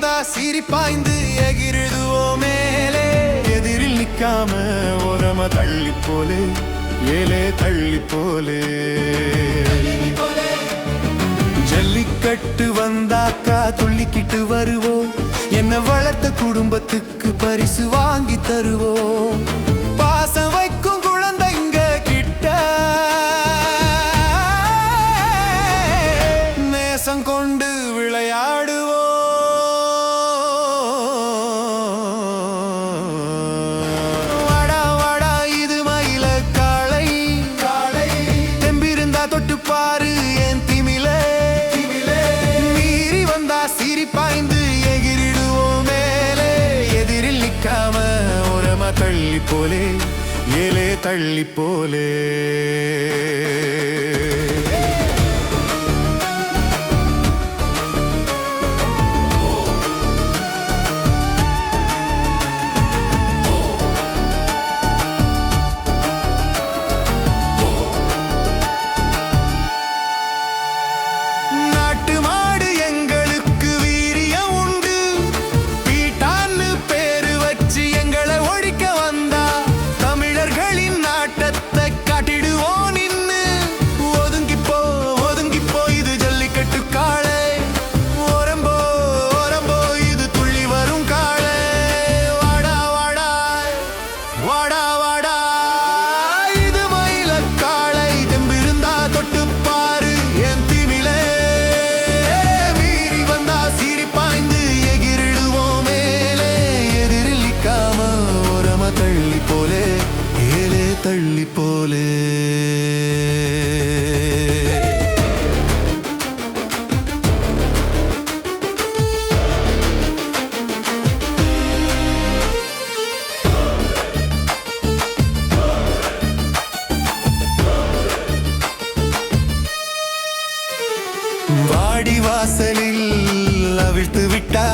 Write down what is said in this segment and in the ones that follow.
வந்தா சிரிப்பாய்ந்து எகிருதுவோ மேலே எதிரில் நிக்காம ஓரமா தள்ளி போலே ஏலே தள்ளி போலே ஜல்லிக்கட்டு வந்தாக்கா துள்ளிக்கிட்டு வருவோம் என்ன வளர்த்த குடும்பத்துக்கு பரிசு வாங்கி தருவோம் பாசம் வைக்கும் குழந்தைங்க கிட்ட நேசம் கொண்டு விளையாடுவோம் வாடா வாடா இது மயில காளை தெம்பிருந்தா தொட்டு பாரு என் திமிலே மீறி வந்தா சிரிப்பாய்ந்து எகிரிடுவோம் மேலே எதிரில் நிக்காம ஓரமா தள்ளி போலே ஏலே தள்ளி போலே தள்ளி போலே வாடி வாசலில் அவிழ்த்து விட்டா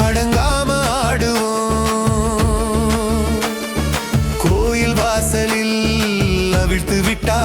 அடங்காம ஆடுவோம் கோயில் வாசலில் அவிழ்த்து விட்டா